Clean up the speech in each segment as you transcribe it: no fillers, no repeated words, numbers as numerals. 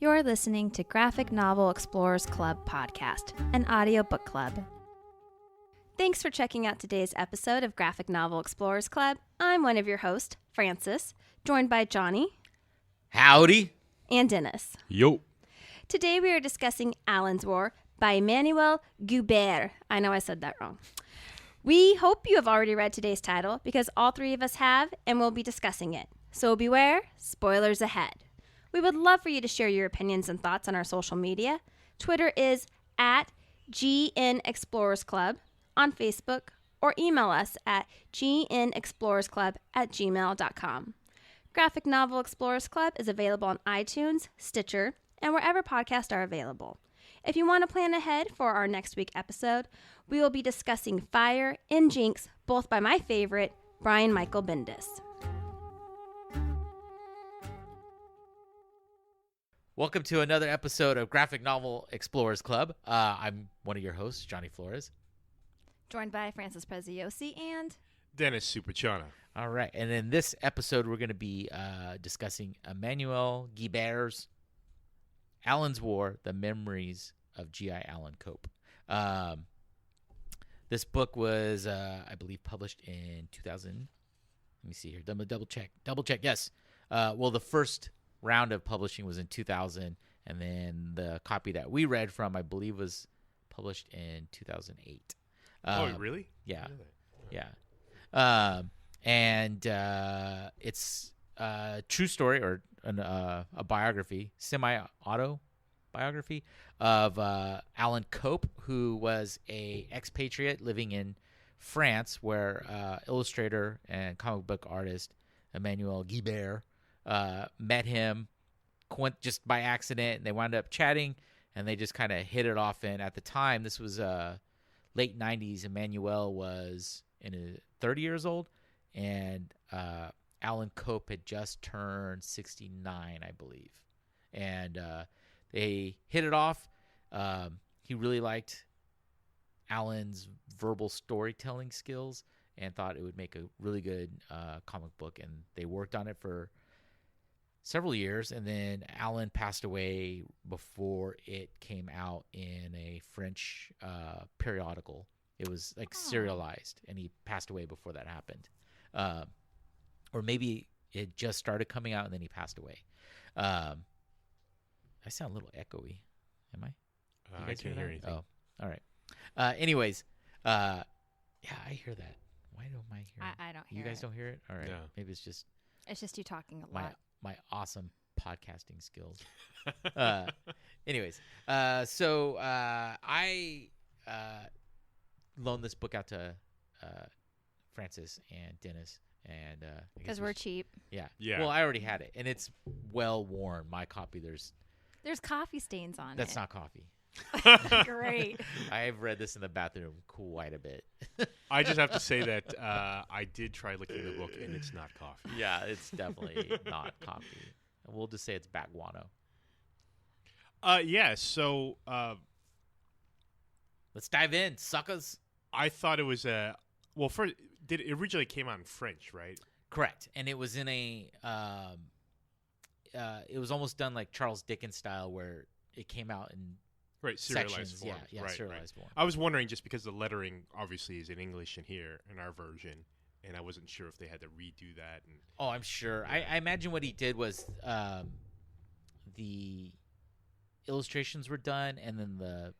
You're listening to Graphic Novel Explorers Club podcast, an audiobook club. Thanks for checking out today's episode of Graphic Novel Explorers Club. I'm one of your hosts, Francis, joined by Johnny. Howdy. And Dennis. Yo. Today we are discussing Alan's War by Emmanuel Guibert. I know I said that wrong. We hope you have already read today's title because all three of us have and we'll be discussing it. So beware, spoilers ahead. We would love for you to share your opinions and thoughts on our social media. Twitter is at GN Explorers Club on Facebook, or email us at gnexplorersclub@gmail.com. Graphic Novel Explorers Club is available on iTunes, Stitcher, and wherever podcasts are available. If you want to plan ahead for our next week episode, we will be discussing Fire and Jinx, both by my favorite, Brian Michael Bendis. Welcome to another episode of Graphic Novel Explorers Club. I'm one of your hosts, Johnny Flores. Joined by Francis Preziosi and Dennis Superchana. All right, and in this episode, we're going to be discussing Emmanuel Guibert's Alan's War, The Memories of G.I. Alan Cope. This book was, I believe, published in 2000. Let me see here. Double check. Yes. Well, the first round of publishing was in 2000, and then the copy that we read from, I believe, was published in 2008. Oh, really? Yeah. Really? Yeah. And it's a true story or a biography, semi-autobiography of Alan Cope, who was a expatriate living in France, where illustrator and comic book artist Emmanuel Guibert met him just by accident, and they wound up chatting, and they just kind of hit it off. And at the time, this was late 90s, Emmanuel was in his 30 years old, and Alan Cope had just turned 69, I believe. And they hit it off. He really liked Alan's verbal storytelling skills and thought it would make a really good comic book, and they worked on it for several years, and then Alan passed away before it came out in a French periodical. It was like serialized, and he passed away before that happened. Or maybe it just started coming out, and then he passed away. I sound a little echoey. Am I? I can't hear anything. Oh, all right. Anyways, yeah, I hear that. Why don't I hear it? I don't hear it. You guys don't hear it? All right. No. Maybe it's just you talking a lot. my awesome podcasting skills. Anyways, so I loaned this book out to Francis and Dennis, and Because we're cheap. Yeah. Yeah. Well, I already had it, and it's well worn. My copy, there's coffee stains on that's it. not coffee. Great. I've read this in the bathroom quite a bit. I just have to say that I did try looking the book, and it's not coffee. Yeah, it's definitely not coffee. We'll just say it's bat guano. Yeah, so Let's dive in, suckers. I thought it was it originally came out in French, right? Correct. And it was in a it was almost done like Charles Dickens style, where it came out in Right, serialized sections. form. Yeah, right, serialized right. form. I was wondering just because the lettering obviously is in English in here in our version, and I wasn't sure if they had to redo that. And Oh, I'm sure. Yeah. I imagine what he did was the illustrations were done, and then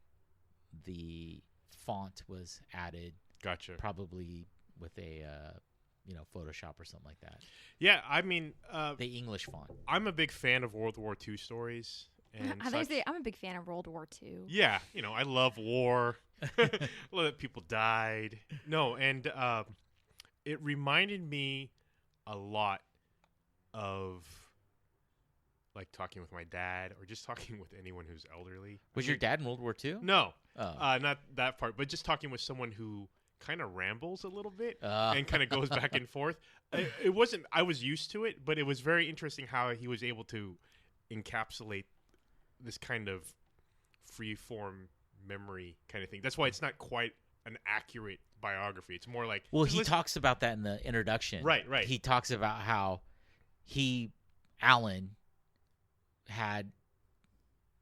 the font was added, gotcha. probably with a Photoshop or something like that. Yeah, I mean, The English font. I'm a big fan of World War II stories. And such. I'm a big fan of World War II. Yeah, I love war. I love that people died. No, and it reminded me a lot of like talking with my dad or just talking with anyone who's elderly. Was your dad in World War II? No, Oh. not that part, but just talking with someone who kind of rambles a little bit Uh. and kind of goes back and forth. It wasn't. I was used to it, but it was very interesting how he was able to encapsulate this kind of free-form memory kind of thing. That's why it's not quite an accurate biography. It's more like... Well, he talks about that in the introduction. Right. He talks about how Alan, had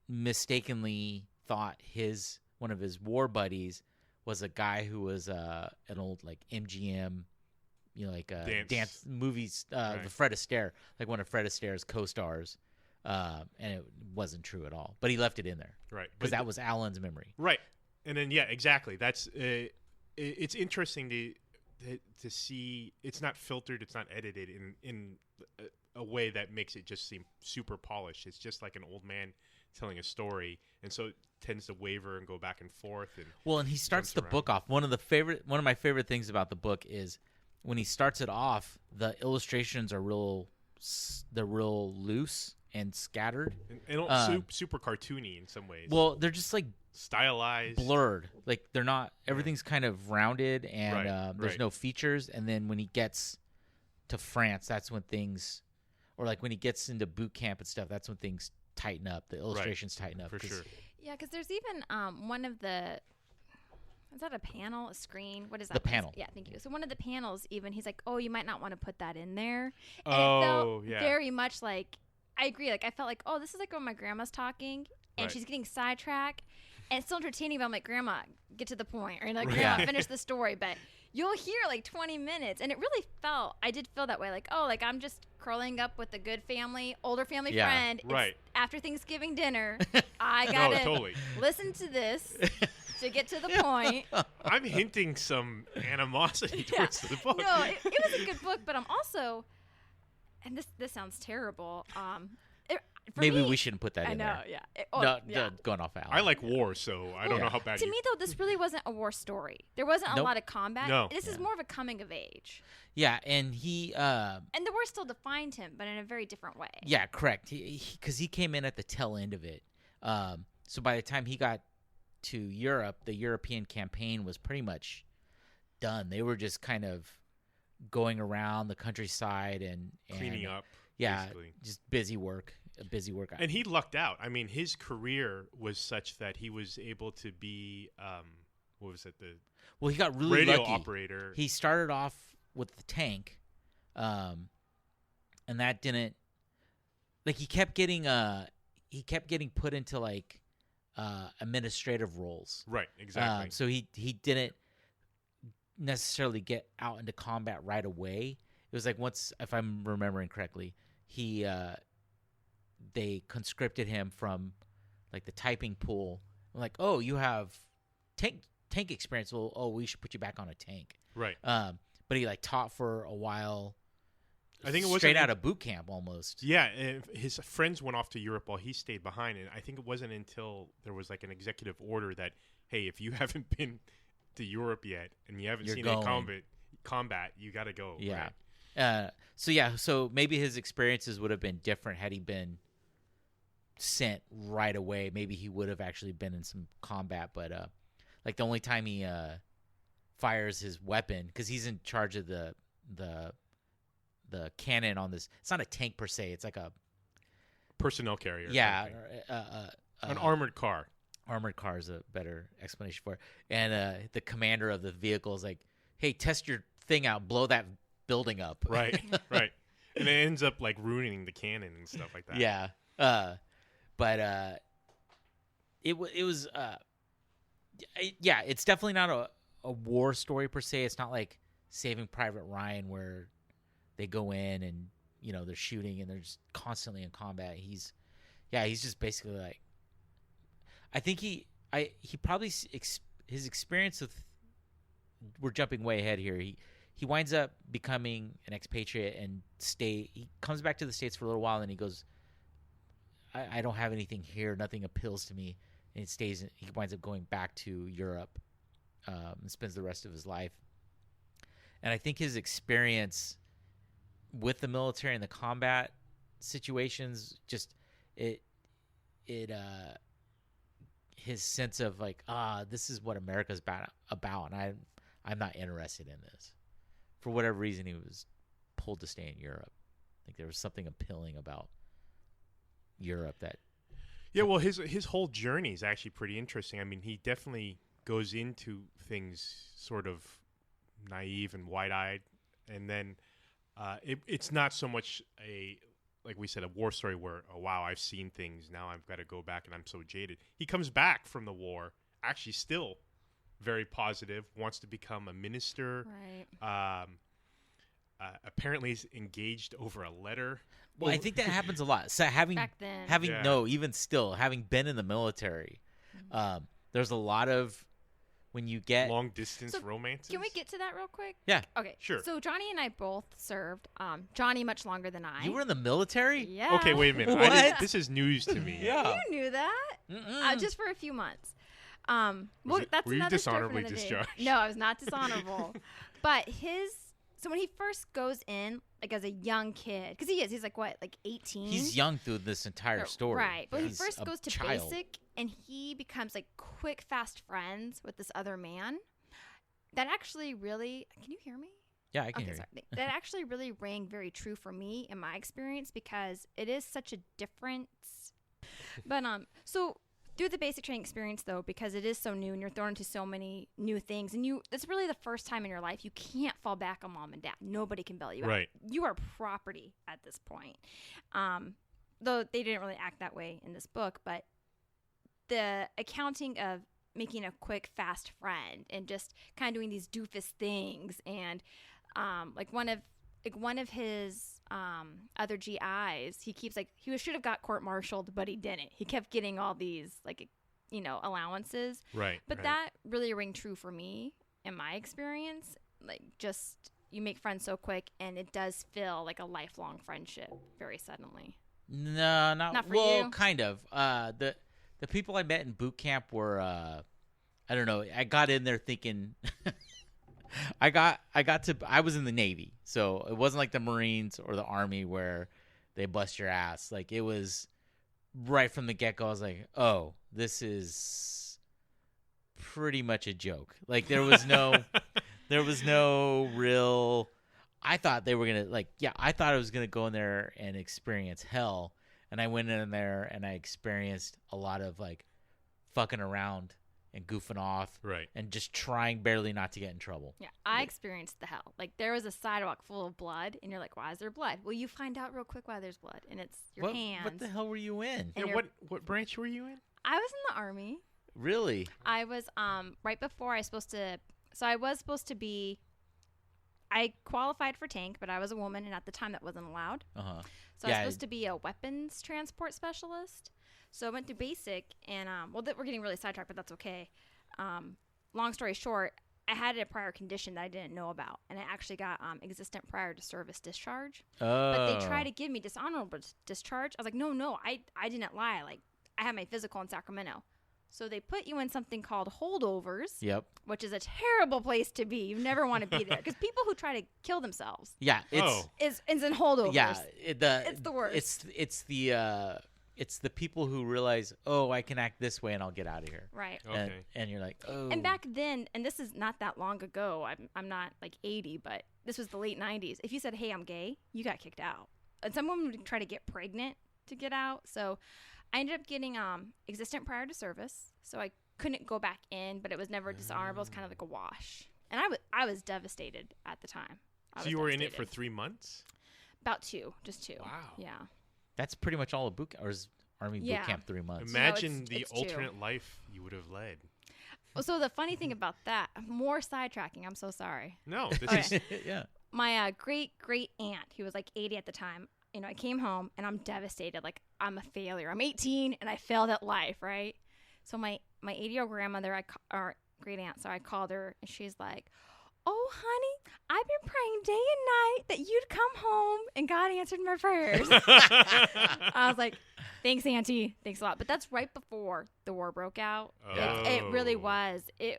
mistakenly thought one of his war buddies was a guy who was an old like MGM, dance movies, Right. the Fred Astaire, like one of Fred Astaire's co-stars, and it wasn't true at all. But he left it in there, Right. Because that was Alan's memory. Right. And then exactly. That's it's interesting to see. It's not filtered. It's not edited in a way that makes it just seem super polished. It's just like an old man telling a story, and so it tends to waver and go back and forth. And he starts the book off. One of my favorite things about the book is when he starts it off. The illustrations are real loose and scattered, and super cartoony in some ways. Well, they're just like stylized, blurred. Like they're not. Everything's kind of rounded, and there's right. no features. And then when he gets to France, that's when things, or like when he gets into boot camp and stuff, that's when things tighten up. The illustrations tighten up for sure. Yeah, because there's even one of the. Is that a panel, a screen? What is that? The panel. Yeah, thank you. So one of the panels, even he's like, "Oh, you might not want to put that in there." And Oh, it felt yeah. very much like I agree. Like I felt like, oh, this is like when my grandma's talking and Right. she's getting sidetracked, and it's still entertaining. But I'm like, Grandma, get to the point, or like, Right. Grandma, finish the story. But you'll hear like 20 minutes, and it really felt. I did feel that way. Like, oh, like I'm just curling up with a good older family Yeah. friend. It's Right. after Thanksgiving dinner, I No, gotta totally. listen to this to get to the point. I'm hinting some animosity towards the book. No, it was a good book, but I'm also, and this sounds terrible. For Maybe me, we shouldn't put that I in know, there. yeah. No, going off Alan. I like war, so I don't know how bad To you. me, though, this really wasn't a war story. There wasn't a Nope. lot of combat. No. This is more of a coming of age. Yeah, and he. And the war still defined him, but in a very different way. Yeah, correct. Because he came in at the tail end of it. So by the time he got to Europe, the European campaign was pretty much done. They were just kind of going around the countryside and Cleaning up. Yeah, basically. just busy work. And he lucked out. I mean, his career was such that he was able to be, what was it, the Well, he got really radio lucky. operator. He started off with the tank, and that didn't. Like he kept getting put into like administrative roles. Right, exactly. So he didn't necessarily get out into combat right away. It was like once, if I'm remembering correctly, they conscripted him from like the typing pool. Like, oh, you have tank experience. Well, oh, we should put you back on a tank. Right. But he like taught for a while. I think it was straight out of boot camp almost. Yeah, and his friends went off to Europe while he stayed behind, and I think it wasn't until there was like an executive order that, hey, if you haven't been to Europe yet and you haven't You're seen going. any combat, you got to go. Yeah. Right? So maybe his experiences would have been different had he been sent right away. Maybe he would have actually been in some combat, but like the only time he fires his weapon, because he's in charge of the cannon on this. It's not a tank per se. It's like a Personnel carrier. yeah, An armored car. armored car is a better explanation for it. And the commander of the vehicle is like, "Hey, test your thing out. Blow that building up." Right, right. And it ends up like ruining the cannon and stuff like that. Yeah. But it was yeah, it's definitely not a war story per se. It's not like Saving Private Ryan where they go in and they're shooting and they're just constantly in combat. He's just basically like, I think he probably his experience with, we're jumping way ahead here. He winds up becoming an expatriate and he comes back to the States for a little while and he goes, I don't have anything here. Nothing appeals to me. And he winds up going back to Europe and spends the rest of his life. And I think his experience with the military and the combat situations, just his sense of like, this is what America's about, and I'm not interested in this. For whatever reason, he was pulled to stay in Europe. I think there was something appealing about Europe that. Yeah, well, his whole journey is actually pretty interesting. I mean, he definitely goes into things sort of naive and wide-eyed, and then it's not so much like we said, a war story where, oh, wow, I've seen things. Now I've got to go back and I'm so jaded. He comes back from the war, actually still very positive, wants to become a minister. Right. Apparently he's engaged over a letter. Well, I think that happens a lot. So Back then. even still, having been in the military, there's a lot of when you get long distance romances. Can we get to that real quick? Yeah. Okay. Sure. So Johnny and I both served. Johnny much longer than I. You were in the military? Yeah. Okay, wait a minute. What? This is news to me. Yeah. You knew that? Just for a few months. Well, that's were you another story for dishonorably another day. discharged? No, I was not dishonorable. But so when he first goes in, like as a young kid, because he's like what, like 18? He's young through this entire story. Right. But he He's first a goes to child. basic, and he becomes like quick, fast friends with this other man. That actually really, can you hear me? Yeah, I can Okay, hear sorry. That actually really rang very true for me in my experience because it is such a difference. But so through the basic training experience though, because it is so new and you're thrown into so many new things, and it's really the first time in your life you can't fall back on mom and dad. Nobody can bail you out. You are property at this point. Though they didn't really act that way in this book, but the accounting of making a quick, fast friend and just kind of doing these doofus things, and like one of his other GIs, he keeps like he should have got court-martialed, but he didn't. He kept getting all these like allowances. Right. But that really rang true for me in my experience. Like just you make friends so quick, and it does feel like a lifelong friendship very suddenly. No, Not for well, you? kind of. The people I met in boot camp were I don't know. I got in there thinking I was in the Navy, so it wasn't like the Marines or the Army where they bust your ass. Like it was right from the get go. I was like, oh, this is pretty much a joke. Like there was no real. I thought they were gonna I thought I was gonna go in there and experience hell, and I went in there and I experienced a lot of like fucking around and goofing off, Right. and just trying barely not to get in trouble. Yeah, I experienced the hell. Like there was a sidewalk full of blood, and you're like, "Why is there blood?" Well, you find out real quick why there's blood, and it's your hands. What the hell were you in? And Yeah, what branch were you in? I was in the Army. Really? I was right before I was supposed to be. I qualified for tank, but I was a woman, and at the time that wasn't allowed. Uh-huh. So I was supposed to be a weapons transport specialist. So I went through basic, and we're getting really sidetracked, but that's okay. Long story short, I had a prior condition that I didn't know about, and I actually got existent prior to service discharge. Oh. But they tried to give me dishonorable discharge. I was like, no, I didn't lie. Like I had my physical in Sacramento. So they put you in something called holdovers. Yep. Which is a terrible place to be. You never want to be there because people who try to kill themselves Yeah, it's is in holdovers. yeah. It's the worst. It's the people who realize, oh, I can act this way and I'll get out of here. Right. Okay. And you're like, oh. And back then, and this is not that long ago. I'm not like 80, but this was the late 90s. If you said, "Hey, I'm gay," you got kicked out. And someone would try to get pregnant to get out. So I ended up getting existent prior to service. So I couldn't go back in, but it was never dishonorable. It's kind of like a wash. And I was devastated at the time. So you were in it for 3 months? About 2, just 2. Wow. Yeah. That's pretty much all of boot camp, or is Army Yeah. boot camp 3 months? Imagine it's the 2. alternate life you would have led. Well, so the funny thing about that, more sidetracking. I'm so sorry. No, this Okay. is Yeah. My great aunt, who was like 80 at the time, I came home and I'm devastated. Like I'm a failure. I'm 18 and I failed at life, right? So my 80-year-old grandmother, or great aunt, so I called her and she's like, "Oh, honey, I've been praying day and night that you'd come home, and God answered my prayers." I was like, "Thanks, Auntie. Thanks a lot." But that's right before the war broke out. Oh. It really was. This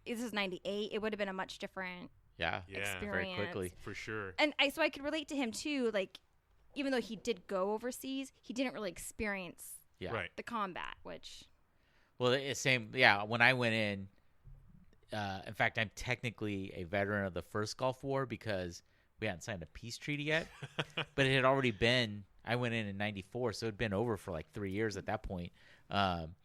is 98. It would have been a much different Yeah. Yeah, experience. Very quickly. for sure. And so I could relate to him too. Like, even though he did go overseas, he didn't really experience Yeah. Right. the combat, which Well, it's same. Yeah. When I went in fact, I'm technically a veteran of the first Gulf War because we hadn't signed a peace treaty yet, but it had already been. I went in '94, so it had been over for like 3 years at that point. And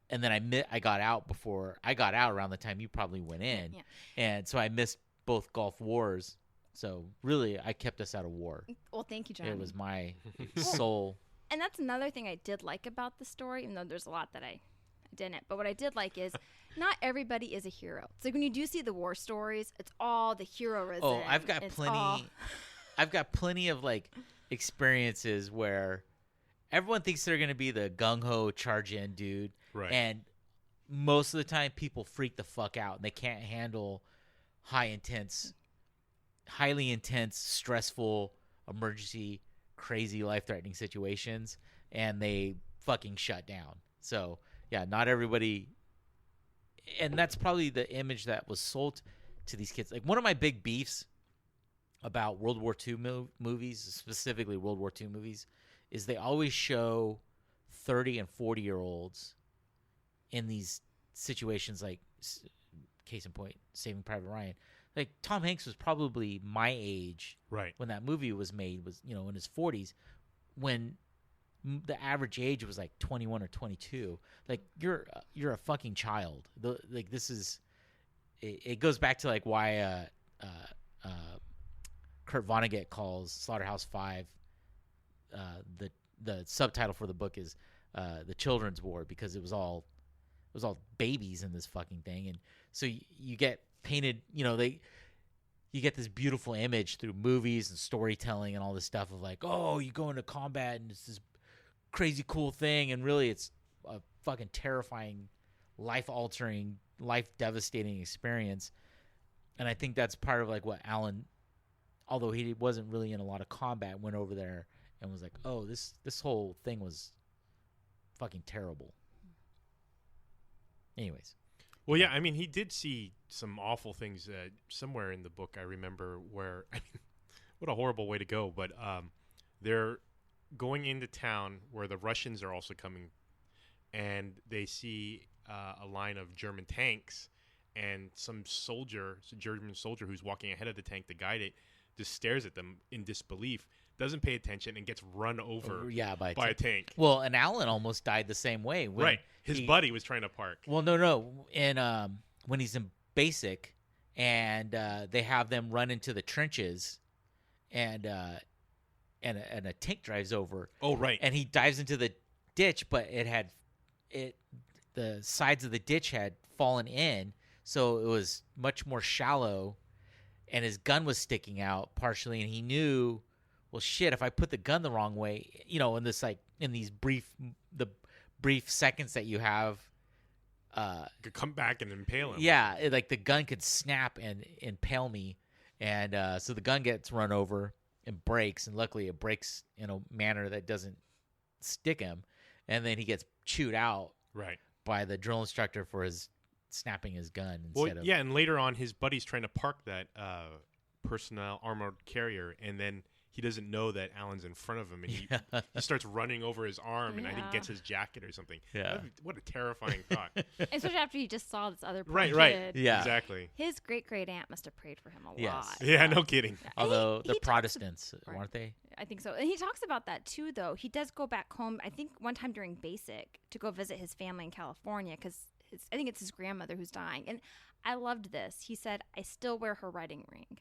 then I got out before I got out around the time you probably went in, Yeah. and so I missed both Gulf Wars So really, I kept us out of war. Well, thank you, John. It was my sole. And that's another thing I did like about the story, even though there's a lot that I didn't. But what I did like is not everybody is a hero. It's like when you do see the war stories, it's all the heroism. Oh, I've got It's plenty. all- I've got plenty of like experiences where everyone thinks they're gonna be the gung ho charge in dude, Right. and most of the time people freak the fuck out and they can't handle highly intense, stressful, emergency, crazy, life-threatening situations, and they fucking shut down. So yeah, not everybody, and that's probably the image that was sold to these kids. Like one of my big beefs about World War II movies, specifically World War II movies, is they always show 30 and 40-year-olds in these situations, like case in point, Saving Private Ryan. Like Tom Hanks was probably my age Right. when that movie was made, was in his 40s, when the average age was like 21 or 22. Like you're a fucking child. Like this is, it goes back to like why Kurt Vonnegut calls Slaughterhouse-Five, the subtitle for the book is the Children's War, because it was all babies in this fucking thing. And so you get painted, you get this beautiful image through movies and storytelling and all this stuff of like, oh, you go into combat and it's this crazy cool thing, and really it's a fucking terrifying, life-altering, life-devastating experience. And I think that's part of like what Alan, although he wasn't really in a lot of combat, went over there and was like, oh, this whole thing was fucking terrible. Anyways. Well, yeah, I mean, he did see some awful things somewhere in the book. I remember where, what a horrible way to go. But they're going into town where the Russians are also coming, and they see a line of German tanks, and some German soldier who's walking ahead of the tank to guide it, just stares at them in disbelief, doesn't pay attention, and gets run over by a tank. Well, and Alan almost died the same way. Right. His buddy was trying to park. Well, no. And when he's in basic, and they have them run into the trenches, and a tank drives over. Oh, right. And he dives into the ditch, but the sides of the ditch had fallen in, so it was much more shallow, and his gun was sticking out partially, and he knew, well, shit, if I put the gun the wrong way, in this in these brief seconds that you have, could come back and impale him. Yeah, like the gun could snap and impale me, and so the gun gets run over and breaks, and luckily it breaks in a manner that doesn't stick him, and then he gets chewed out by the drill instructor for his snapping his gun instead of. Yeah, and later on, his buddy's trying to park that personnel armored carrier, and then he doesn't know that Alan's in front of him, and he starts running over his arm, and I think gets his jacket or something. Yeah. What a terrifying thought. Especially after he just saw this other poor Right. kid. Yeah. Exactly. His great-great-aunt must have prayed for him a Yes. lot. Yeah, no kidding. Yeah. Although He the talks Protestants, aren't they? I think so. And he talks about that too, though. He does go back home, I think one time during basic, to go visit his family in California, because I think it's his grandmother who's dying. And I loved this. He said, I still wear her wedding ring.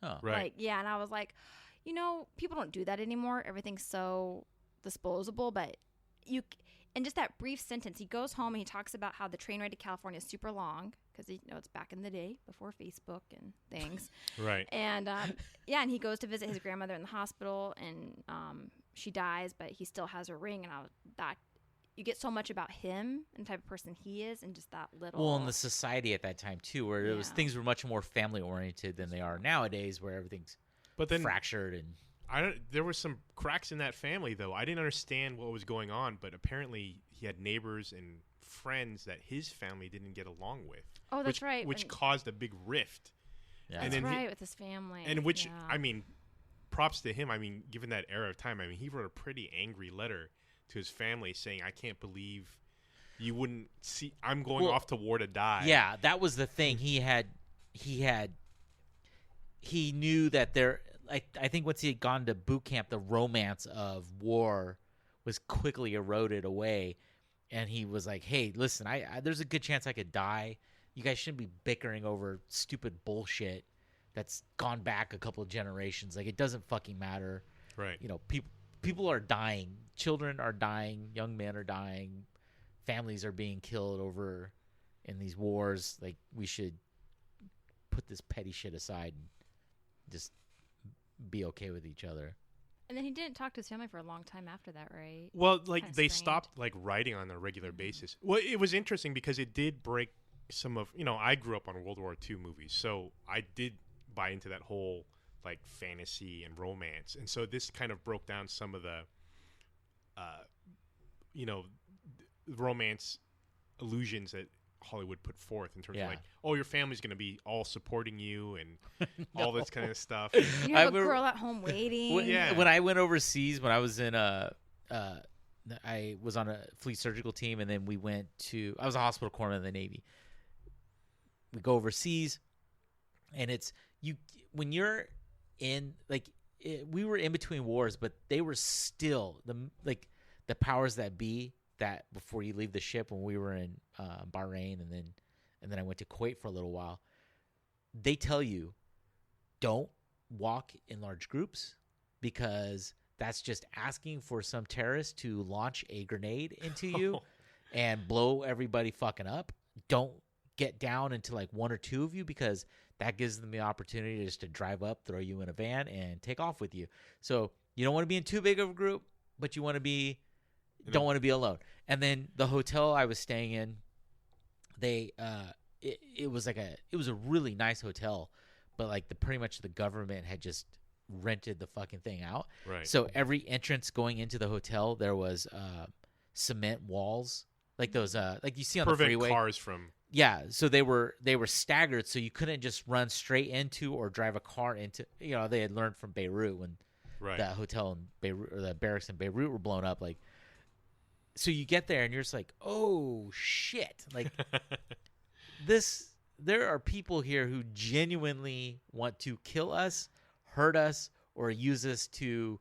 Oh. Right. And I was like, people don't do that anymore. Everything's so disposable, but in just that brief sentence, he goes home and he talks about how the train ride to California is super long, because it's back in the day before Facebook and things. Right. And and he goes to visit his grandmother in the hospital, and she dies, but he still has her ring. And you get so much about him and the type of person he is, and just that little. Well, in the society at that time too, where things were much more family oriented than they are nowadays, where everything's fractured and. There were some cracks in that family, though. I didn't understand what was going on, but apparently he had neighbors and friends that his family didn't get along with. Oh, that's right. Which caused a big rift. Yeah. That's right, with his family. And which, I mean, props to him. I mean, given that era of time, he wrote a pretty angry letter to his family saying, I can't believe you wouldn't see, I'm going off to war to die. Yeah, that was the thing. He knew that I think once he had gone to boot camp, the romance of war was quickly eroded away, and he was like, "Hey, listen, I there's a good chance I could die. You guys shouldn't be bickering over stupid bullshit that's gone back a couple of generations. Like, it doesn't fucking matter. Right. You know, people are dying. Children are dying. Young men are dying. Families are being killed over in these wars. Like, we should put this petty shit aside and just be okay with each other. And then he didn't talk to his family for a long time after that, right? Well, like Kinda they strained. stopped like writing on a regular basis. Well, it was interesting because it did break some of, I grew up on World War II movies, so I did buy into that whole like fantasy and romance, and so this kind of broke down some of the, romance illusions that Hollywood put forth in terms Yeah. of like, oh, your family's going to be all supporting you and all this kind of stuff. You have a I girl at home waiting. When I went overseas, when I was in I was on a fleet surgical team, and then I was a hospital corpsman in the Navy. We go overseas, and when you're in, like, we were in between wars, but they were still the powers that be, that before you leave the ship, when we were in Bahrain, and then I went to Kuwait for a little while, they tell you, don't walk in large groups, because that's just asking for some terrorist to launch a grenade into you and blow everybody fucking up. Don't get down into like one or two of you, because that gives them the opportunity just to drive up, throw you in a van, and take off with you. So you don't want to be in too big of a group, but you want to be don't want to be alone. And then the hotel I was staying in, it was a really nice hotel, but like pretty much the government had just rented the fucking thing out. Right. So every entrance going into the hotel, there was cement walls, like those like you see on the Prevent freeway. cars from. Yeah, so they were staggered, so you couldn't just run straight into or drive a car into. They had learned from Beirut when Right. that hotel in Beirut, or the barracks in Beirut, were blown up. Like, so you get there and you're just like, oh shit! Like there are people here who genuinely want to kill us, hurt us, or use us to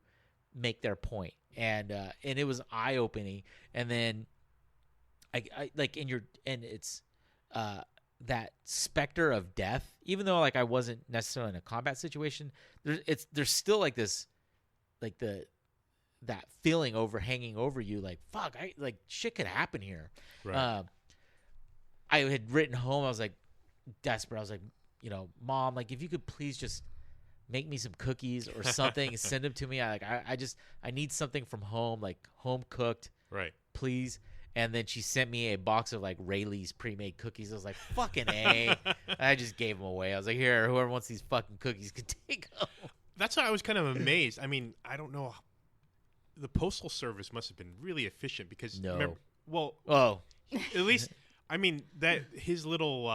make their point. And it was eye opening. And then I like it's that specter of death, even though like I wasn't necessarily in a combat situation, there's still like this, like that feeling hanging over you, like fuck, like shit could happen here. Right. I had written home, I was like desperate. I was like, Mom, like if you could please just make me some cookies or something and send them to me. I need something from home, like home cooked, Right. please. And then she sent me a box of like Rayleigh's pre-made cookies. I was like, fucking A. I just gave them away. I was like, here, whoever wants these fucking cookies can take them. That's why I was kind of amazed. I mean, I don't know. The Postal Service must have been really efficient because Oh, at least, I mean, that his little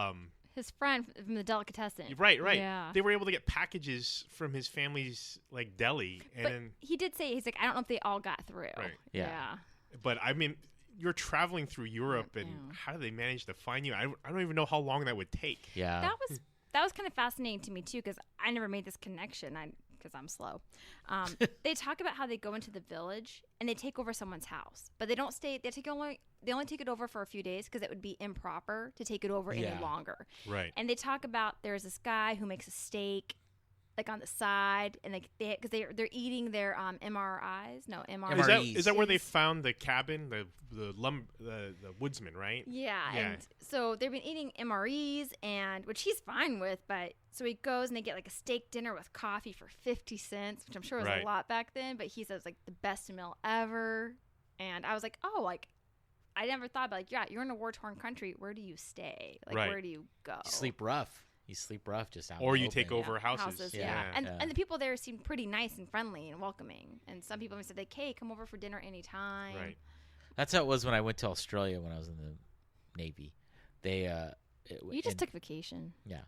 His friend from the delicatessen. right. Yeah. They were able to get packages from his family's like deli, and But then, he did say, he's like, I don't know if they all got through. Right. Yeah. but I mean, you're traveling through Europe, and Yeah. how do they manage to find you? I don't even know how long that would take. yeah. That was kind of fascinating to me too, because I never made this connection. Because I'm slow. They talk about how they go into the village and they take over someone's house, but they don't stay. They only take it over for a few days because it would be improper to take it over any longer. Right. And they talk about there's this guy who makes a steak, like on the side, and because they're eating their MRIs. No, MRIs. Is that where they found the cabin, the woodsman, right? Yeah, Yeah. and so they've been eating MREs, and which he's fine with, but so he goes and they get like a steak dinner with coffee for 50 cents, which I'm sure was Right. a lot back then, but he says like the best meal ever. And I was like, oh, like I never thought about like, yeah, you're in a war-torn country. Where do you stay? Like, Right. where do you go? You sleep rough. just out. Or in the you take open. over houses. Yeah. And the people there seemed pretty nice and friendly and welcoming. And some people said like, hey, come over for dinner anytime. Right. That's how it was when I went to Australia when I was in the Navy. They You just took vacation. Yeah,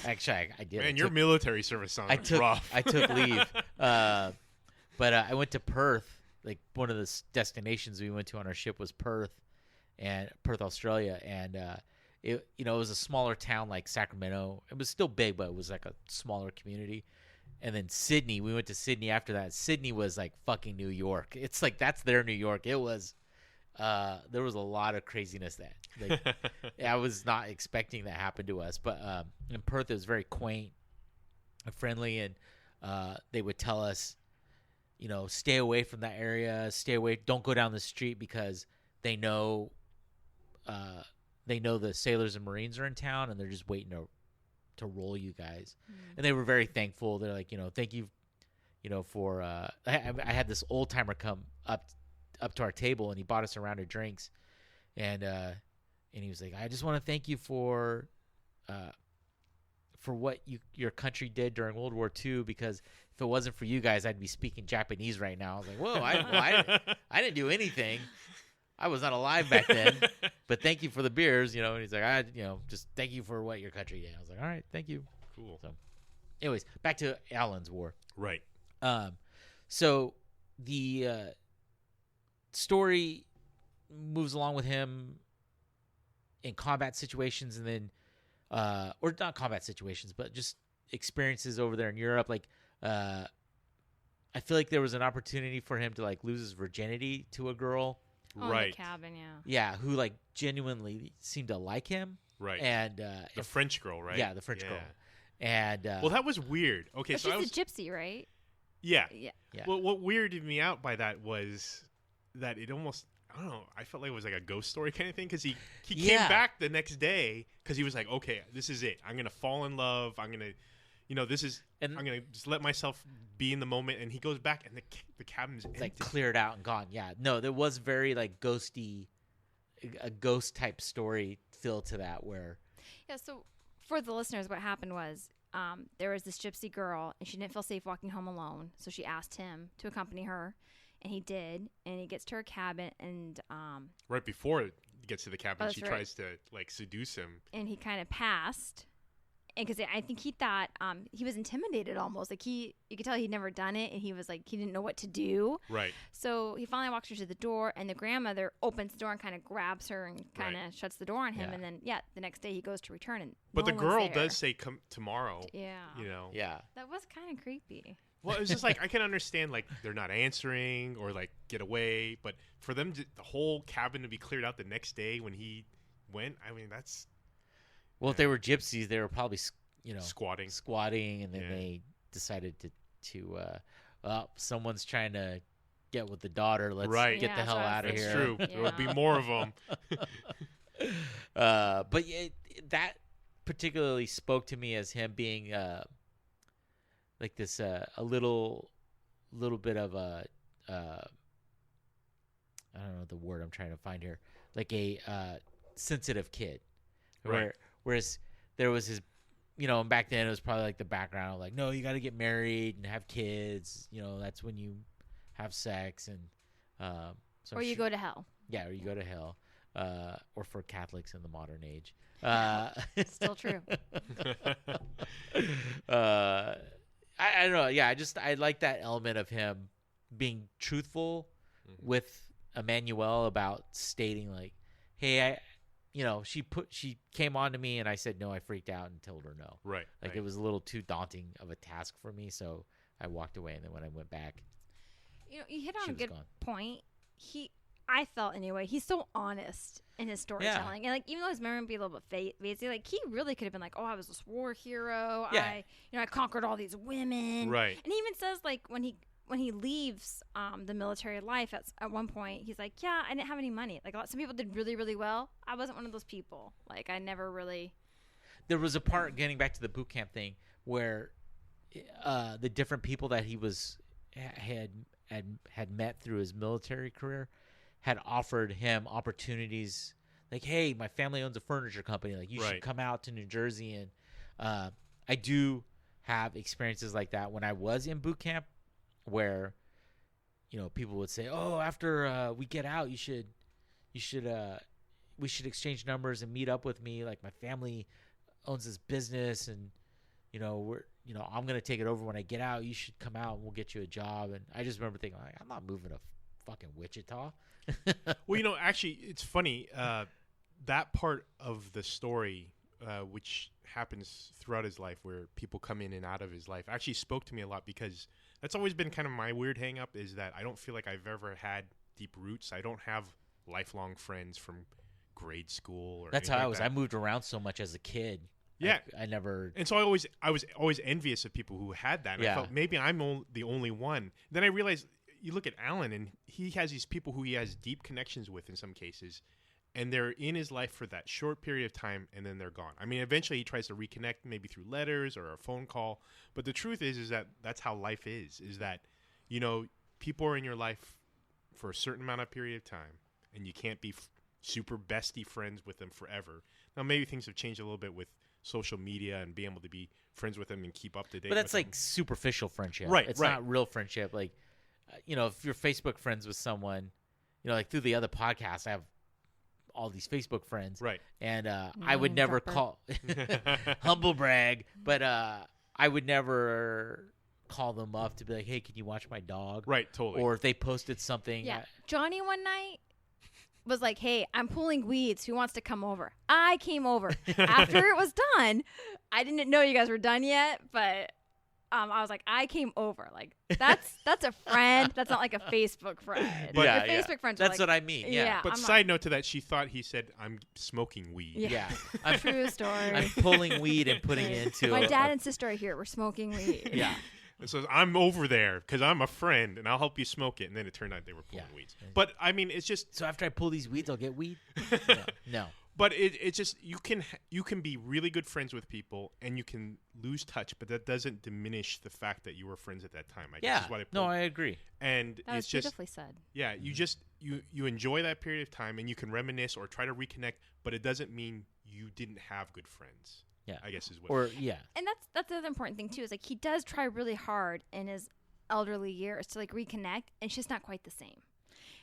actually I did. Man, your military service sounds rough. I took leave, but I went to Perth. Like one of the destinations we went to on our ship was Perth, Australia, and it was a smaller town like Sacramento. It was still big, but it was like a smaller community. And then Sydney, we went to Sydney after that. Sydney was like fucking New York. It's like that's their New York. It was. There was a lot of craziness that I was not expecting that happened to us. But in Perth, it was very quaint. friendly, and they would tell us, stay away from that area, stay away, don't go down the street because they know the sailors and Marines are in town and they're just waiting to roll you guys. And they were very thankful. They're like, thank you, for I had this old timer come up to our table and he bought us a round of drinks, and he was like, I just want to thank you for what your country did during World War II, because if it wasn't for you guys, I'd be speaking Japanese right now. I was like, whoa, I didn't do anything. I was not alive back then, but thank you for the beers, and he's like, just thank you for what your country did. I was like, all right, thank you. Cool. So anyways, back to Alan's War. Right. So the story moves along with him in combat situations, and then or not combat situations, but just experiences over there in Europe. Like, I feel like there was an opportunity for him to like lose his virginity to a girl. Right. The cabin, yeah. Yeah, who like genuinely seemed to like him. Right. And the French girl, right? Yeah, the French girl. And well, that was weird. Okay, But so she's a gypsy, right? Yeah. Yeah. Yeah. Well, what weirded me out by that was that it almost, I don't know, I felt like it was like a ghost story kind of thing, because he came back the next day because he was like, okay, this is it. I'm going to fall in love. I'm going to, I'm going to just let myself be in the moment. And he goes back and the cabin's empty. like cleared out and gone. Yeah. No, there was very like ghosty, a ghost type story feel to that where. Yeah, so for the listeners, what happened was there was this gypsy girl, and she didn't feel safe walking home alone, so she asked him to accompany her, and he did, and he gets to her cabin, and right before he gets to the cabin, she right. tries to like seduce him. And he kind of passed, and because I think he thought he was intimidated almost, like you could tell he'd never done it, and he was like, he didn't know what to do. Right. So he finally walks her to the door, and the grandmother opens the door and kind of grabs her and kind of shuts the door on him. Yeah. And then the next day he goes to return, and But no the one's girl there. does say, come tomorrow. Yeah. Yeah. That was kind of creepy. Well, it was just like, I can understand like they're not answering or like get away, but for them the whole cabin to be cleared out the next day when he went, I mean, that's Well, if they were gypsies, they were probably squatting, and then they decided to someone's trying to get with the daughter. Let's get the hell out of That's here. true. There will be more of them. But that particularly spoke to me as him being like this a little bit of a I don't know the word I'm trying to find here, like a sensitive kid. Right. Whereas there was his, and back then it was probably like the background, like, no, you got to get married and have kids. That's when you have sex, and so Or you go to hell. Yeah, or you go to hell, or for Catholics in the modern age. Still true. I don't know. Yeah, I like that element of him being truthful with Emmanuel about stating like, hey, she came on to me and I said no. I freaked out and told her no. Right. Like it was a little too daunting of a task for me, so I walked away. And then when I went back, You hit on she a was good gone. point. I felt anyway, he's so honest in his storytelling. And like, even though his memory would be a little bit vague, like he really could have been like, oh, I was this war hero. Yeah. I conquered all these women. Right. And he even says like when he leaves the military life at one point, he's like, yeah, I didn't have any money. Like some people did really, really well. I wasn't one of those people. Like I never really. There was a part, getting back to the boot camp thing, where the different people that he had met through his military career had offered him opportunities, like, hey, my family owns a furniture company, like you should come out to New Jersey. And I do have experiences like that when I was in boot camp, where people would say, oh, after we get out, we should exchange numbers and meet up with me, like my family owns this business, and I'm gonna take it over when I get out. You should come out and we'll get you a job. And I just remember thinking, like, I'm not moving to fucking Wichita. Well, actually, it's funny. That part of the story, which happens throughout his life, where people come in and out of his life, actually spoke to me a lot, because that's always been kind of my weird hang up, is that I don't feel like I've ever had deep roots. I don't have lifelong friends from grade school. Or That's how anything I like was. that. I moved around so much as a kid. Yeah. I never. And so I was always envious of people who had that. And I felt maybe I'm the only one. Then I realized you look at Alan, and he has these people who he has deep connections with in some cases, and they're in his life for that short period of time, and then they're gone. I mean, eventually he tries to reconnect, maybe through letters or a phone call. But the truth is that that's how life is that, people are in your life for a certain amount of period of time, and you can't be super bestie friends with them forever. Now, maybe things have changed a little bit with social media and being able to be friends with them and keep up to date. But that's with like superficial friendship. Right, It's right. not real friendship. Like, if you're Facebook friends with someone, like through the other podcast, I have all these Facebook friends. Right. And I would Name never dropper. call humble brag, but I would never call them up to be like, hey, can you watch my dog? Right, totally. Or if they posted something. Yeah. Johnny one night was like, hey, I'm pulling weeds. Who wants to come over? I came over. After it was done, I didn't know you guys were done yet, but I was like, I came over. Like, that's a friend. That's not like a Facebook friend. But- Your Yeah, yeah. Facebook friends are That's like, what I mean. Yeah. But I'm side note to that, she thought he said, I'm smoking weed. Yeah. True story. I'm pulling weed and putting it into My a- dad and sister are here. We're smoking weed. Yeah. And so I'm over there because I'm a friend and I'll help you smoke it. And then it turned out they were pulling weeds. But I mean, it's just, So after I pull these weeds, I'll get weed? No. but it's just, you can be really good friends with people and you can lose touch, but that doesn't diminish the fact that you were friends at that time. I guess Yeah. is what I No, I agree. and That was it's just, beautifully said. yeah, you just, you enjoy that period of time and you can reminisce or try to reconnect, but it doesn't mean you didn't have good friends. Yeah. I guess is what. Or, yeah. And that's the other important thing too, is like he does try really hard in his elderly years to like reconnect, and it's just not quite the same.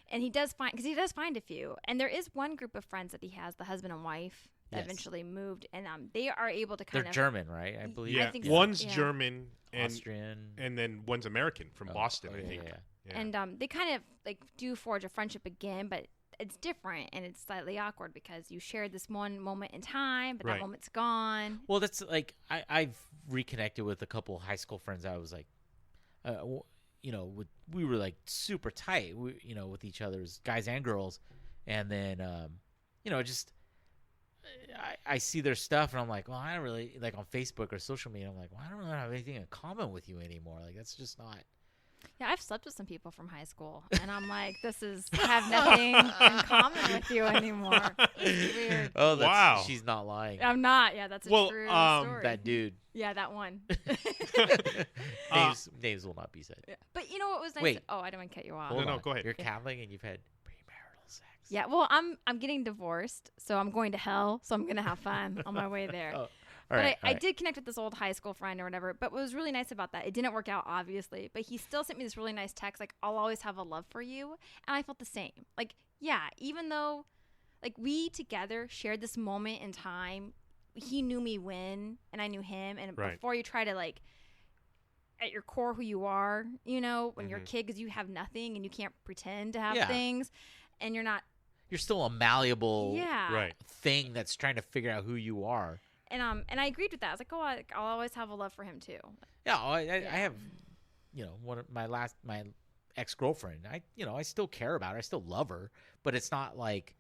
And he does find a few, and there is one group of friends that he has, the husband and wife that Yes. eventually moved, and they are able to They're kind of German, right? I believe. yeah, think so, one's yeah. German and Austrian. and then one's American from Oh, Boston. oh, I yeah, think. yeah. Yeah. and they kind of like do forge a friendship again, but it's different and it's slightly awkward because you shared this one moment in time, but Right. that moment's gone. Well, that's like I've reconnected with a couple high school friends. I was like, we were like super tight, with each other as guys and girls, and then just I see their stuff and I'm like, well, I don't really like on Facebook or social media. I'm like, well, I don't really have anything in common with you anymore. Like that's just not. Yeah, I've slept with some people from high school, and I'm like, I have nothing in common with you anymore. It's weird. Oh, Wow. She's not lying. I'm not. Yeah, that's a Well, true story. That dude. Yeah, that one. Names will not be said. Yeah. But you know what was nice? Wait. Oh, I didn't want to cut you off. Hold No, on. go ahead. You're Catholic and you've had premarital sex. Yeah, well, I'm getting divorced, so I'm going to hell, so I'm gonna have fun on my way there. Oh, But all right. I did connect with this old high school friend or whatever. But what was really nice about that, it didn't work out, obviously. But he still sent me this really nice text, like, I'll always have a love for you. And I felt the same. Like, yeah, even though, like, we together shared this moment in time, he knew me when, and I knew him. And Right. before you try to, like, at your core who you are, when you're a Mhm. kid, because you have nothing and you can't pretend to have Yeah. things. And you're not, You're still a malleable yeah. Right. thing that's trying to figure out who you are. And I agreed with that. I was like, oh, I'll always have a love for him too. Yeah, I have, one of my ex-girlfriend. I still care about her. I still love her, but it's not like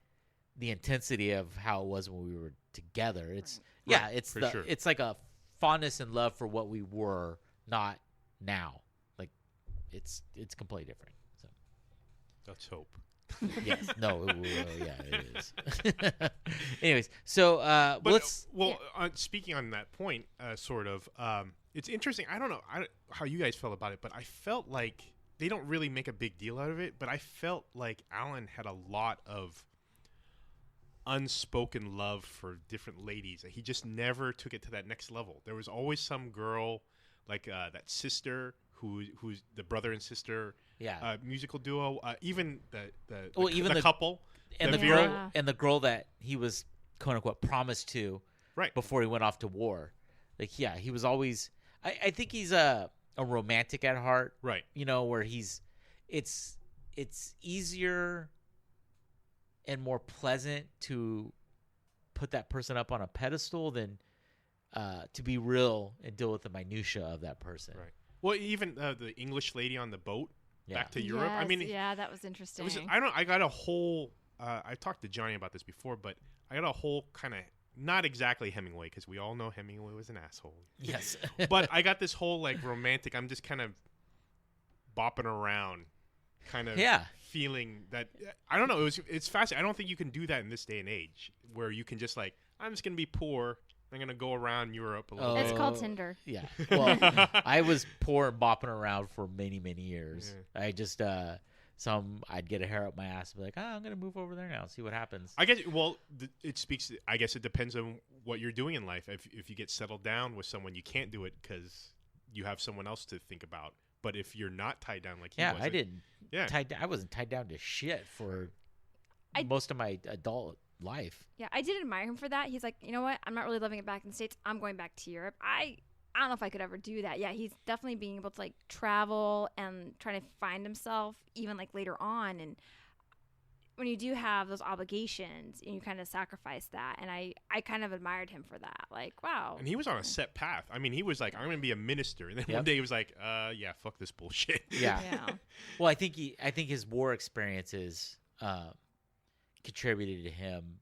the intensity of how it was when we were together. It's Right, it's for sure. it's like a fondness and love for what we were, not now. Like it's completely different. So Let's hope. yes, no, it is. Anyways, so But let's. speaking on that point, sort of, it's interesting. I don't know how you guys felt about it, but I felt like they don't really make a big deal out of it. But I felt like Alan had a lot of unspoken love for different ladies. He just never took it to that next level. There was always some girl, like that sister who's the brother and sister Yeah, musical duo. Even the couple. and the the Vera- girl and the girl that he was quote unquote promised to Right. before he went off to war. Like, yeah, he was always. I think he's a romantic at heart. Right. Where it's easier and more pleasant to put that person up on a pedestal than to be real and deal with the minutia of that person. Right. Well, even the English lady on the boat Yeah. back to Europe. I Yes, mean, yeah, that was interesting. I got a whole. I talked to Johnny about this before, but I got a whole kind of not exactly Hemingway, because we all know Hemingway was an asshole. Yes. But I got this whole like romantic. I'm just kind of bopping around, kind of feeling that. I don't know. It's fascinating. I don't think you can do that in this day and age, where you can just like, I'm just gonna be poor. I'm gonna go around Europe a little bit. It's called Tinder. Yeah. Well, I was poor and bopping around for many, many years. Yeah. I just I'd get a hair up my ass and be like, I'm gonna move over there now, see what happens. I guess. Well, it speaks. I guess it depends on what you're doing in life. If you get settled down with someone, you can't do it because you have someone else to think about. But if you're not tied down like he was, I didn't. Yeah, I wasn't tied down to shit for most of my adult life. Yeah, I did admire him for that. He's like, you know what? I'm not really living it back in the States. I'm going back to Europe. I don't know if I could ever do that. Yeah, he's definitely being able to like travel and trying to find himself even like later on. And when you do have those obligations and you kind of sacrifice that, and I kind of admired him for that. Like, wow. And he was on a set path. I mean, he was like, I'm going to be a minister. And then one day he was like, yeah, fuck this bullshit. Yeah. Well, I think his war experiences contributed to him.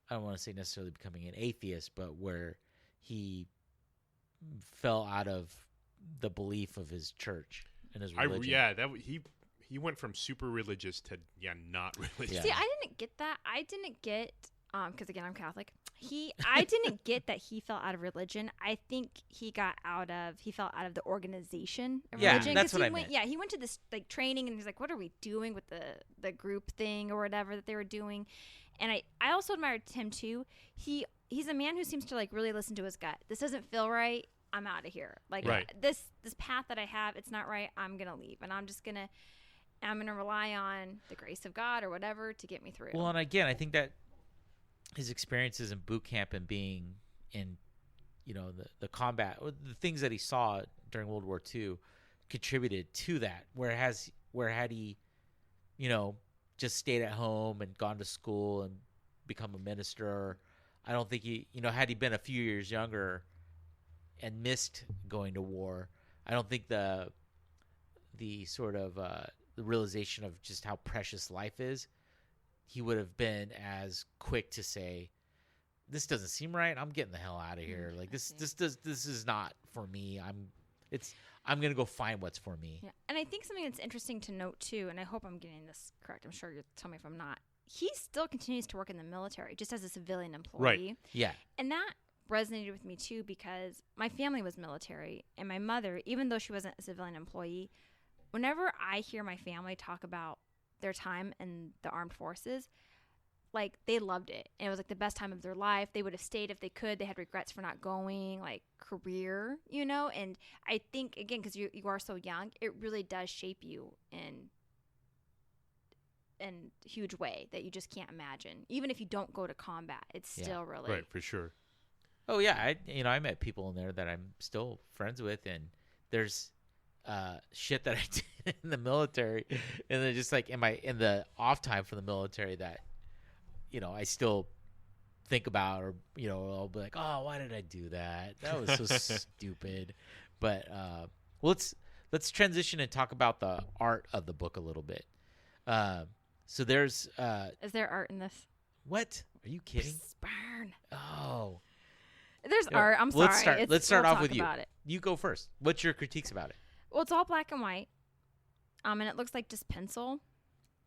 I don't want to say necessarily becoming an atheist, but where he fell out of the belief of his church and his religion. He went from super religious to not religious. Yeah. See, I didn't get that. I didn't get because again I'm Catholic. I didn't get that he fell out of religion. I think he fell out of the organization of religion. That's what I meant. Yeah, he went to this like training and he's like, what are we doing with the group thing or whatever that they were doing? And I also admired him too. He's a man who seems to like really listen to his gut. This doesn't feel right. I'm out of here. Like this path that I have, it's not right. I'm gonna leave, and I'm gonna rely on the grace of God or whatever to get me through. Well, and again, I think that his experiences in boot camp and being in, the combat, the things that he saw during World War II, contributed to that. Where had he, just stayed at home and gone to school and become a minister, I don't think had he been a few years younger and missed going to war, I don't think the sort of the realization of just how precious life is, he would have been as quick to say, this doesn't seem right. I'm getting the hell out of here. Like this is not for me. I'm going to go find what's for me. Yeah. And I think something that's interesting to note too, and I hope I'm getting this correct. I'm sure you'll tell me if I'm not. He still continues to work in the military just as a civilian employee. Right. Yeah. And that resonated with me too because my family was military, and my mother, even though she wasn't a civilian employee, whenever I hear my family talk about their time in the armed forces, like they loved it. And it was like the best time of their life. They would have stayed if they could. They had regrets for not going, like career, And I think, again, because you are so young, it really does shape you in a huge way that you just can't imagine. Even if you don't go to combat, it's still really. Right, for sure. Oh, yeah. I met people in there that I'm still friends with, and there's shit that I did in the military, and then just like in the off time from the military that I still think about, or I'll be like, oh, why did I do that? That was so stupid. But let's transition and talk about the art of the book a little bit. So there's is there art in this? What? Are you kidding? Burn. Oh, there's art. I'm sorry. Let's start off with you. It. You go first. What's your critiques about it? Well, it's all black and white, and it looks like just pencil,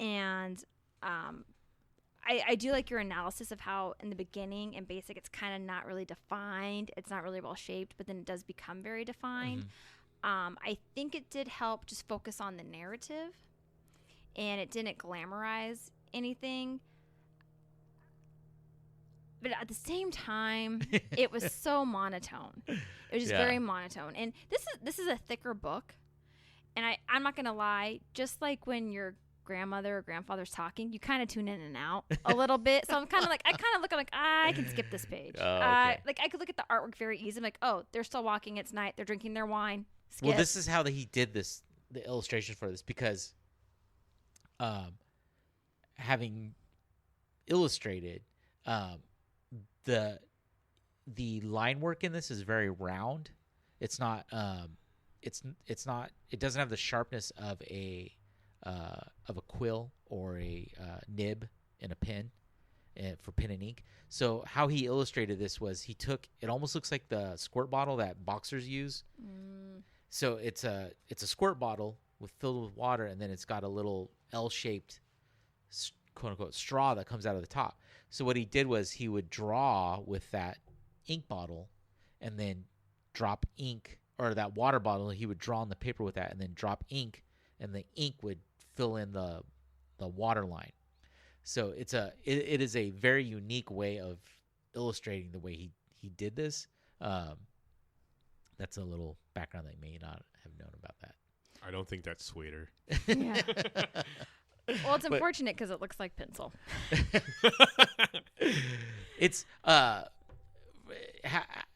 and I do like your analysis of how in the beginning and basic it's kind of not really defined. It's not really well shaped, but then it does become very defined. Mm-hmm. I think it did help just focus on the narrative, and it didn't glamorize anything. But at the same time, it was so monotone. It was just very monotone. And this is a thicker book. And I'm not going to lie, just like when your grandmother or grandfather's talking, you kind of tune in and out a little bit. So I'm kind of like, look like, I can skip this page. Oh, okay. Like I could look at the artwork very easy. I'm like, oh, they're still walking. It's night. They're drinking their wine. Skip. Well, this is how he did this, the illustration for this, because having illustrated, the line work in this is very round. It's not it doesn't have the sharpness of a quill or a nib in a pen. for pen and ink. So how he illustrated this was he took, it almost looks like the squirt bottle that boxers use. So it's a squirt bottle filled with water, and then it's got a little L-shaped quote unquote straw that comes out of the top. So what he did was he would draw with that ink bottle and then drop ink, or that water bottle, he would draw on the paper with that and then drop ink, and the ink would fill in the water line. So it is a very unique way of illustrating the way he did this. That's a little background that you may not have known about that. I don't think that's sweeter. Yeah. Well, it's unfortunate because it looks like pencil. It's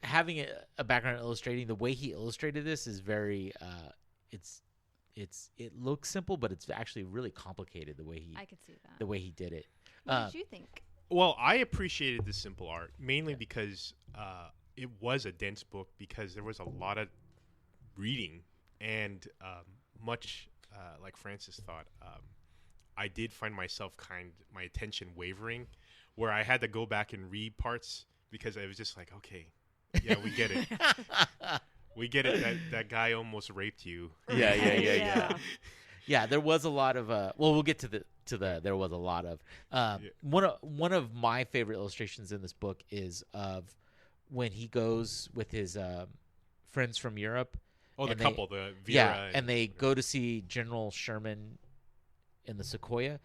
having a background illustrating, the way he illustrated this is very it looks simple, but it's actually really complicated I could see that. the way he did it. What did you think? Well, I appreciated the simple art mainly because it was a dense book, because there was a lot of reading, and much like Francis thought, I did find myself my attention wavering, where I had to go back and read parts because I was just like, okay, yeah, we get it. We get it that guy almost raped you. Yeah. Yeah, there was a lot of we'll get to the there was a lot of one of my favorite illustrations in this book is of when he goes with his friends from Europe. Oh, the couple, the Vera. And they go to see General Sherman in the Sequoia.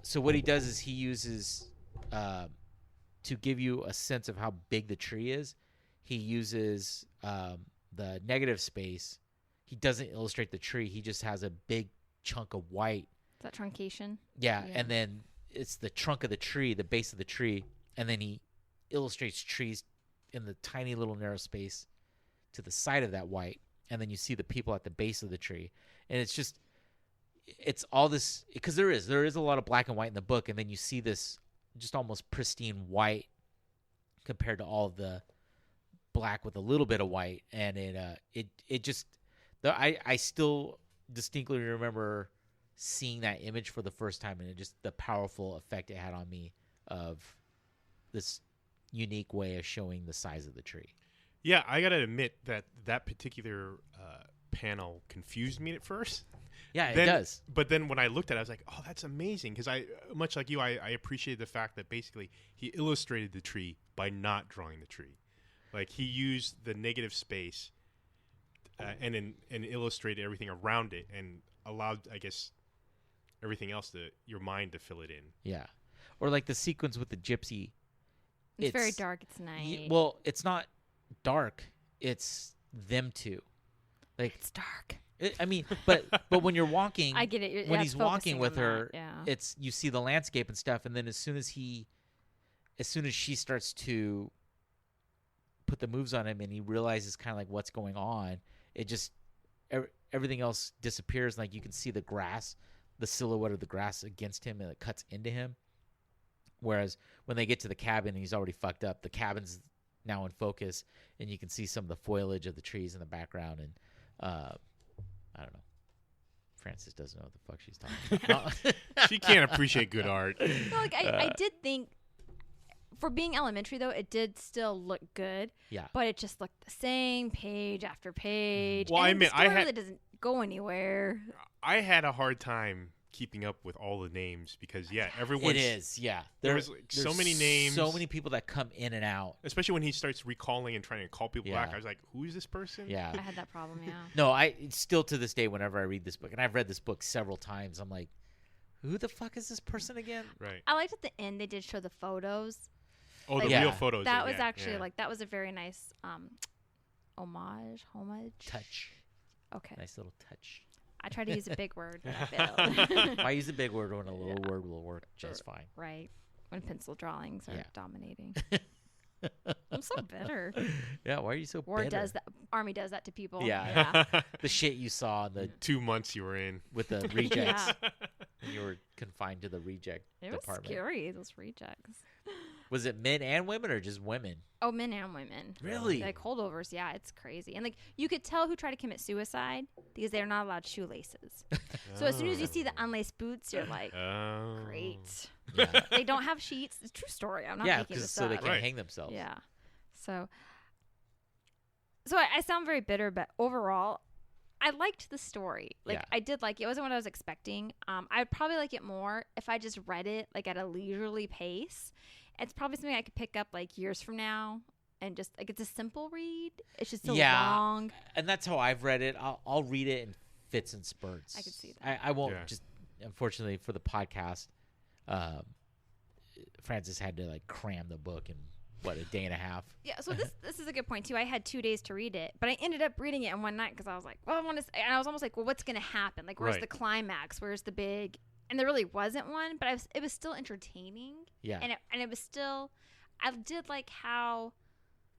So what he does is he uses to give you a sense of how big the tree is. He uses the negative space. He doesn't illustrate the tree. He just has a big chunk of white. Is that truncation? Yeah, and then it's the trunk of the tree, the base of the tree, and then he illustrates trees in the tiny little narrow space to the side of that white, and then you see the people at the base of the tree. And it's all this, because there is a lot of black and white in the book, and then you see this just almost pristine white compared to all of the black with a little bit of white, and I still distinctly remember seeing that image for the first time, and it just the powerful effect it had on me of this unique way of showing the size of the tree. Yeah, I gotta admit that particular panel confused me at first. Yeah, it does. But then when I looked at it, I was like, oh, that's amazing. Because much like you, I appreciated the fact that basically he illustrated the tree by not drawing the tree. Like, he used the negative space and illustrated everything around it and allowed, I guess, everything else, your mind to fill it in. Yeah. Or like the sequence with the gypsy. It's very dark. It's night. Well, it's not dark. It's them two. Like, it's dark. I mean, but when you're walking, I get it. When he's walking with her, it's you see the landscape and stuff, and then as soon as she starts to put the moves on him, and he realizes kind of like what's going on, it just everything else disappears. Like, you can see the grass, the silhouette of the grass against him, and it cuts into him. Whereas when they get to the cabin, and he's already fucked up. The cabin's now in focus, and you can see some of the foliage of the trees in the background, and I don't know. Francis doesn't know what the fuck she's talking about. She can't appreciate good art. No, like I did think, for being elementary though, it did still look good. Yeah. But it just looked the same page after page. Well, and I admit, the story really doesn't go anywhere. I had a hard time keeping up with all the names because everyone. It is, yeah. There's so many names, so many people that come in and out. Especially when he starts recalling and trying to call people Yeah. back. I was like, "Who is this person?" Yeah. I had that problem. Yeah. No, I still to this day, whenever I read this book, and I've read this book several times, I'm like, who the fuck is this person again? Right. I liked at the end they did show the photos. Oh, Like, the real photos. That was actually that was a very nice homage. Touch. Okay. Nice little touch. I try to use a big word, but I failed. If I use a big word when a little word will work just fine. Right. When pencil drawings are dominating. I'm so bitter. Yeah, why are you so War bitter? does that. Army does that to people. Yeah. The shit you saw in the 2 months you were in with the rejects. Yeah. When you were confined to the reject It was department. scary, those rejects. Was it men and women or just women? Oh, men and women. Really? Like holdovers. Yeah, it's crazy. And like you could tell who tried to commit suicide because they're not allowed shoelaces. So as soon as you see the unlaced boots, you're like, great. Yeah. They don't have sheets. It's a true story. I'm not Yeah, making this so they up. can't hang themselves. Yeah. So I sound very bitter, but overall, I liked the story. Like Yeah. I did like it. It wasn't what I was expecting. I'd probably like it more if I just read it like at a leisurely pace. It's probably something I could pick up like years from now and just like it's a simple read. It's just so long. And that's how I've read it. I'll read it in fits and spurts. I could see that. I won't just, unfortunately for the podcast, Francis had to like cram the book in a day and a half. Yeah, so this is a good point too. I had 2 days to read it, but I ended up reading it in one night because I was like, well, I want to. And I was almost like, well, what's going to happen? Like, where's the climax? Where's the big? And there really wasn't one, but it was still entertaining. Yeah, and it was still. I did like how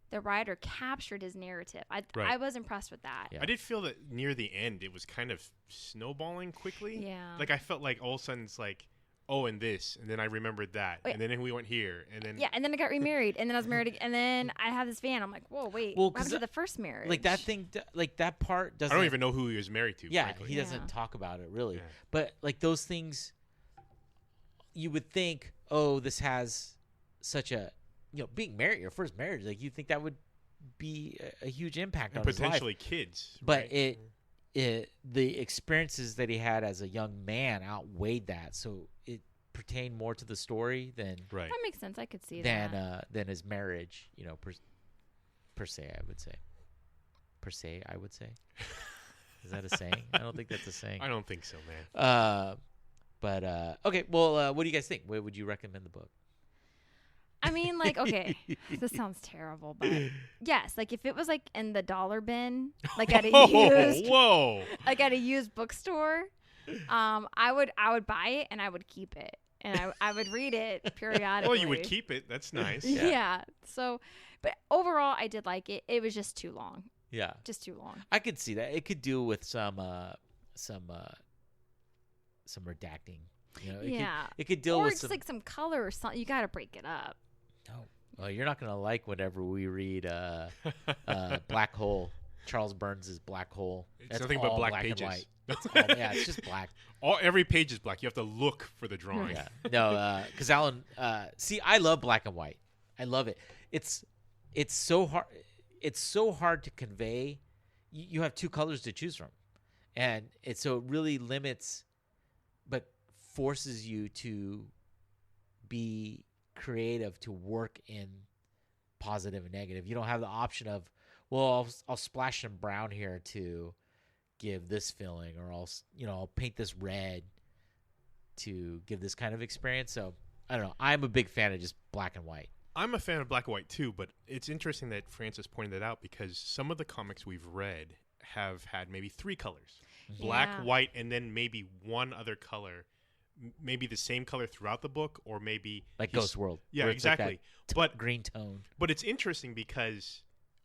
the writer captured his narrative. I was impressed with that. Yeah. I did feel that near the end it was kind of snowballing quickly. Yeah. Like I felt like all of a sudden it's like, oh, and this, and then I remembered that, Wait. and then we went here, and then And then I got remarried, and then I was married, and then I have this van. I'm like, whoa, wait, Well, what happened to the first marriage? like that thing, like that part doesn't. I don't even know who he was married to. Yeah, frankly. he doesn't Yeah. talk about it really. Yeah. But like those things, you would think, oh, this has such a, being married, your first marriage, like you think that would be a huge impact and on his life. potentially kids. But right? the experiences that he had as a young man outweighed that, so it pertained more to the story than right. that makes sense. I could see that. than his marriage, per se. I would say. Is that a saying? I don't think that's a saying. I don't think so, man. But okay. Well, what do you guys think? Where would you recommend the book? I mean, like, okay, this sounds terrible, but yes, like if it was like in the dollar bin, like at a used, Whoa! like at a used bookstore, I would buy it and I would keep it and I would read it periodically. Well, you would keep it. That's nice. Yeah. So, but overall, I did like it. It was just too long. Yeah, Just too long. I could see that. It could do with some redacting. It could deal Or with just some. like some color or something. You got to break it up. No, well, you're not gonna like whatever we read. Black Hole. Charles Burns' Black Hole. It's nothing but all black and pages. white. Yeah, it's just black. Every page is black. You have to look for the drawing. Yeah, no, because Alan. See, I love black and white. I love it. It's so hard. It's so hard to convey. You have two colors to choose from, and it really limits, but forces you to be creative, to work in positive and negative. You don't have the option of, well, I'll splash some brown here to give this feeling, or I'll paint this red to give this kind of experience. So I don't know. I'm a big fan of just black and white. I'm a fan of black and white too, but it's interesting that Francis pointed that out because some of the comics we've read have had maybe 3 colors. Black, Yeah. white, and then maybe one other color. Maybe the same color throughout the book, or maybe Like he's- Ghost World. Yeah, where it's like exactly. that But green tone. But it's interesting because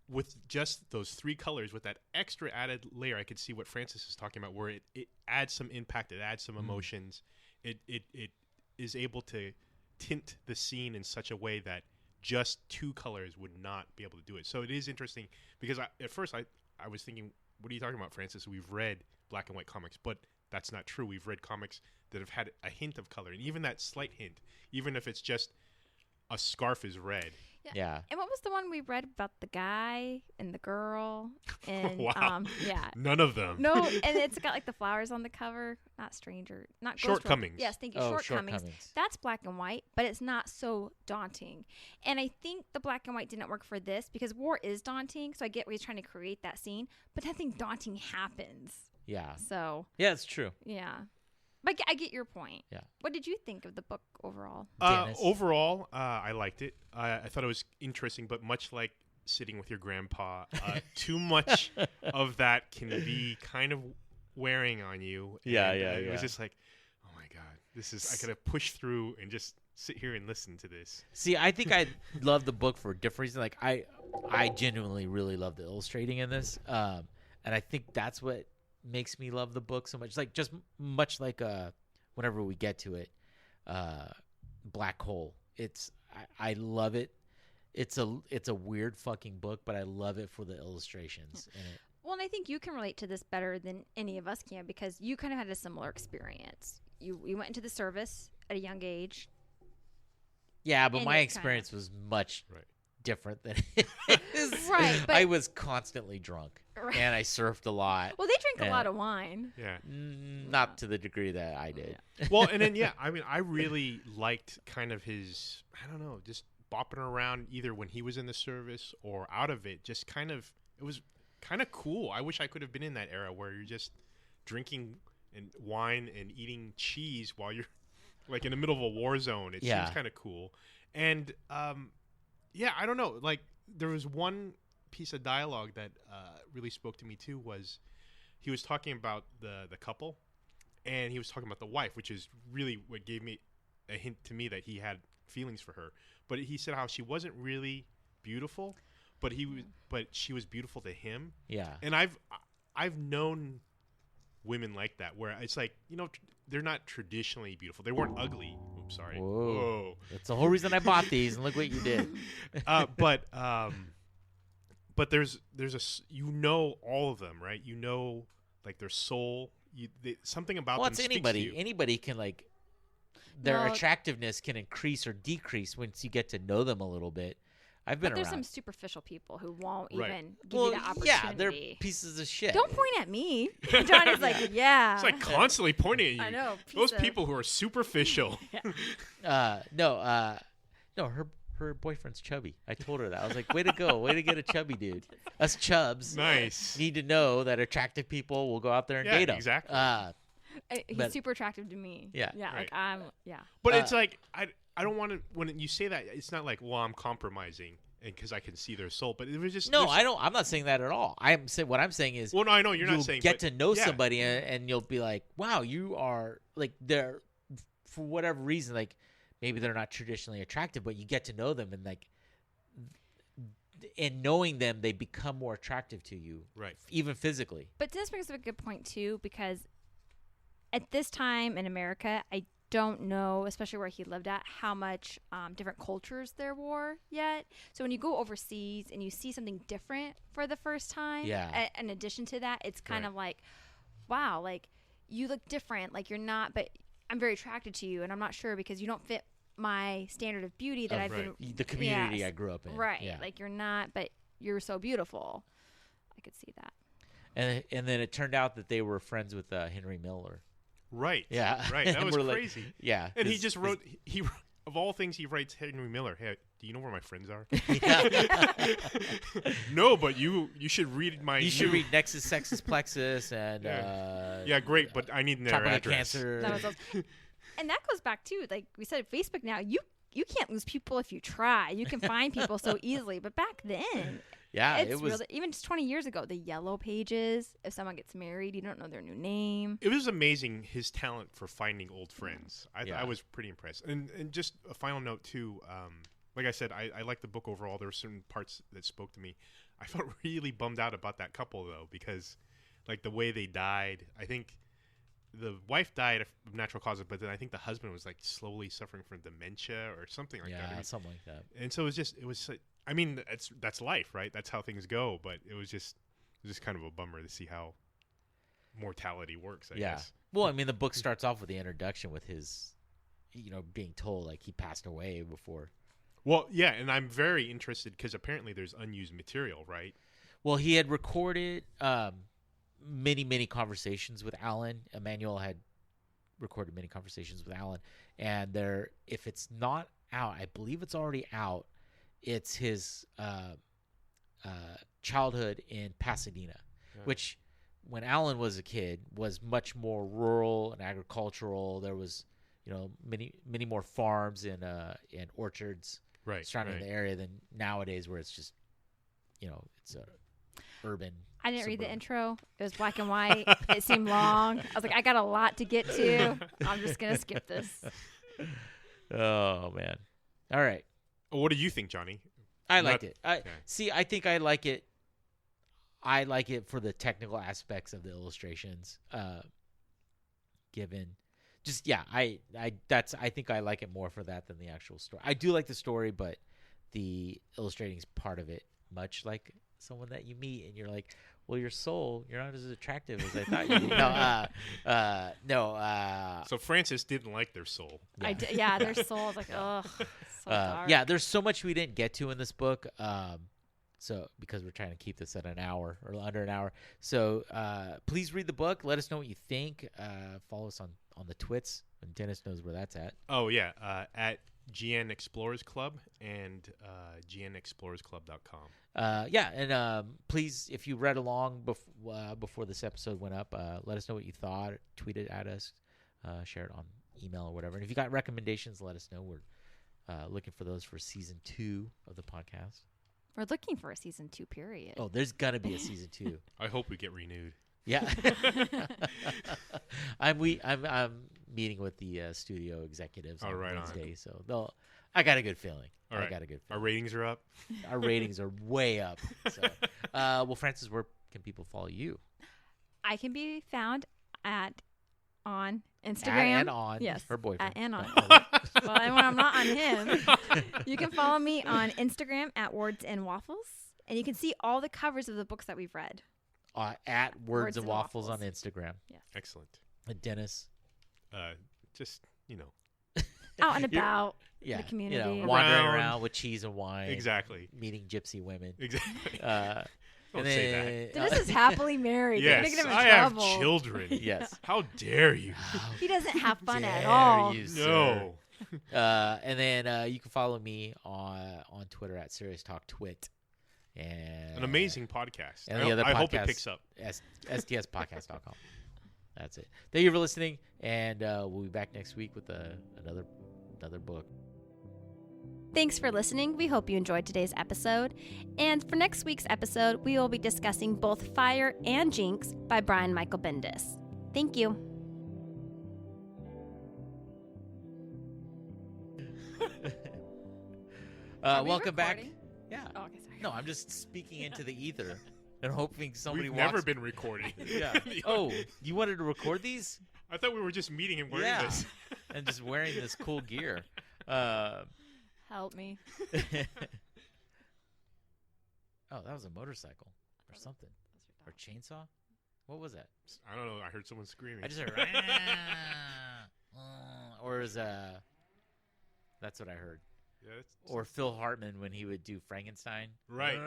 with just those 3 colors, with that extra added layer, I could see what Francis is talking about, where it adds some impact, it adds some emotions. It is able to tint the scene in such a way that just 2 colors would not be able to do it. So it is interesting because at first I was thinking, what are you talking about, Francis? We've read black and white comics, but that's not true. We've read comics that have had a hint of color, and even that slight hint, even if it's just a scarf is red. Yeah. And what was the one we read about the guy and the girl? And Wow. yeah. None of them. No, and it's got like the flowers on the cover. Not Stranger, not Ghost World. Shortcomings. Yes, thank you. Oh, Shortcomings. Shortcomings. That's black and white, but it's not so daunting. And I think the black and white didn't work for this because war is daunting. So I get where he's trying to create that scene, but nothing daunting happens. Yeah. So Yeah, it's true. yeah, but I get your point. Yeah. What did you think of the book overall? Dennis? Overall, I liked it. I thought it was interesting, but much like sitting with your grandpa, too much of that can be kind of wearing on you. Yeah, And, yeah, It yeah. was just like, oh my god, I gotta push through and just sit here and listen to this. See, I think I love the book for a different reason. Like I genuinely really love the illustrating in this, and I think that's what makes me love the book so much. Like just much like whenever we get to it, Black Hole. I love it. It's a weird fucking book, but I love it for the illustrations in it. Well, and I think you can relate to this better than any of us can because you kind of had a similar experience. You went into the service at a young age. Yeah, but And my it experience was much Right. different than his. Right, but- I was constantly drunk, Right. and I surfed a lot. Well, they drink a Yeah. lot of wine. Yeah. Not to the degree that I did. Well, and then I mean, I really liked kind of his, I don't know, just bopping around either when he was in the service or out of it. Just kind of, it was kind of cool. I wish I could have been in that era where you're just drinking and wine and eating cheese while you're like in the middle of a war zone. It Yeah. seems kind of cool. And yeah, I don't know. Like there was one piece of dialogue that really spoke to me too. Was he was talking about the couple, and he was talking about the wife, which is really what gave me a hint to me that he had feelings for her. But he said how she wasn't really beautiful, but she was beautiful to him. Yeah. And I've known women like that where it's like, you know, they're not traditionally beautiful. They weren't ugly. Oops, sorry. Whoa. That's the whole reason I bought these, and look what you did. But there's you know all of them, right? You know, like their soul. Something about Well, them it's speaks anybody. to you. Anybody can like their No. attractiveness can increase or decrease once you get to know them a little bit. I've been But there's around. some superficial people who won't Right. even give Well, you the yeah, opportunity. they're pieces of shit. Don't point at me. Johnny's like, yeah. It's like constantly pointing at you. I know. Those piece of- people who are superficial. No. Her boyfriend's chubby. I told her that. I was like, way to go. Way to get a chubby dude. Us chubs Nice. need to know that attractive people will go out there and Yeah, date them. exactly. He's but- super attractive to me. Yeah. Yeah. Right. Like But Uh, it's like I don't want to. When you say that, it's not like, well, I'm compromising, and because I can see their soul. But it was just no, there's- I don't. I'm not saying that at all. I'm saying what I'm saying is, Well, no, I know you're you'll not saying. get but, to know yeah. somebody and you'll be like, wow, you are like they're for whatever reason, like maybe they're not traditionally attractive, but you get to know them and like in knowing them, they become more attractive to you, Right. even physically. But this brings up a good point too, because at this time in America, I don't know, especially where he lived at, how much different cultures there were yet. So when you go overseas and you see something different for the first time, Yeah. in addition to that, it's kind Right. of like, wow, like you look different, like you're not, but I'm very attracted to you, and I'm not sure because you don't fit my standard of beauty that Of I've been the community Yes. I grew up in. right. Yeah. Like you're not, but you're so beautiful. I could see that. And then it turned out that they were friends with Henry Miller. Right. Yeah. Right. That And was we're like- crazy. Yeah. And he his- just wrote. He of all things, he writes Henry Miller. Hey, do you know where my friends are? No, but you should read my. You should new- read Nexus, Sexus, Plexus, and Yeah, great, but I need their Tropical address. Cancer. That was also- and that goes back to, like we said, Facebook now, you can't lose people if you try. You can find people so easily. But back then, Yeah, it's it was. really, even just 20 years ago, the yellow pages, if someone gets married, you don't know their new name. It was amazing his talent for finding old friends. Yeah. I was pretty impressed. And just a final note too. Like I said, I like the book overall. There were certain parts that spoke to me. I felt really bummed out about that couple though, because like the way they died. I think the wife died of natural causes, but then I think the husband was like slowly suffering from dementia or something like Yeah, that. something like that. And so it was. I mean, that's life, right? That's how things go. But it was just kind of a bummer to see how mortality works. I Yeah. guess. Well, I mean, the book starts off with the introduction with his, being told like he passed away before. Well, yeah, and I'm very interested because apparently there's unused material, right? Well, he had recorded many conversations with Alan. Emmanuel had recorded many conversations with Alan, and if it's not out, I believe it's already out. It's his childhood in Pasadena, Yeah. which when Alan was a kid was much more rural and agricultural. There was, many more farms and orchards Right. surrounding right. the area than nowadays, where it's just, it's a urban. I didn't read the suburban. intro. It was black and white. It seemed long. I was like, I got a lot to get to. I'm just going to skip this. Oh man! All right, What do you think, Johnny? I Not- liked it. I think I like it. I like it for the technical aspects of the illustrations, given just I think I like it more for that than the actual story. I do like the story, but the illustrating is part of it. Much like someone that you meet and you're like, well, your soul, you're not as attractive as I thought you were. No. So Francis didn't like their soul. Yeah. Their soul is like, ugh, so dark. Yeah, there's so much we didn't get to in this book. So because we're trying to keep this at an hour or under an hour. So please read the book. Let us know what you think. Follow us on the twits. And Dennis knows where that's at. Oh, yeah. At GN Explorers Club and GNExplorersClub.com. Yeah, and please, if you read along before this episode went up, let us know what you thought. Tweet it at us. Share it on email or whatever. And if you got recommendations, let us know. We're looking for those for season 2 of the podcast. We're looking for a season 2, period. Oh, there's gonna be a season 2. I hope we get renewed. Yeah. I'm meeting with the studio executives on Wednesday, so I got a good feeling. All right. I got a good feeling. Our ratings are up. Our ratings are way up. So, well, Francis, where can people follow you? I can be found on Instagram. And on her boyfriend. And on. Well, and when I'm not on him, you can follow me on Instagram at Words and Waffles, and you can see all the covers of the books that we've read. At Words and Waffles on Instagram. Yes. Excellent. And Dennis. Just, out and about Yeah, the community. wandering around with cheese and wine. Exactly. Meeting gypsy women. Exactly. Don't say that. Dennis is happily married. You're Yes, gonna get him in I trouble. have children. Yes. How dare you? He doesn't have fun at Dare all. you, No. sir. And then you can follow me on Twitter at Serious Talk Twit. And An amazing podcast. And the other I hope it podcast, picks up. STSpodcast.com. That's it. Thank you for listening, and we'll be back next week with another book. Thanks for listening. We hope you enjoyed today's episode. And for next week's episode, we will be discussing both Fire and Jinx by Brian Michael Bendis. Thank you. Welcome back. recording? Yeah. Oh, okay, sorry. No, I'm just speaking into the ether and hoping somebody We've walks. never been recording. Yeah. Oh, you wanted to record these? I thought we were just meeting and wearing this. And just wearing this cool gear. Help me. Oh, that was a motorcycle or something. Or chainsaw? What was that? I don't know. I heard someone screaming. I just heard. Or is that's what I heard. Yeah, Or Phil Hartman when he would do Frankenstein. right.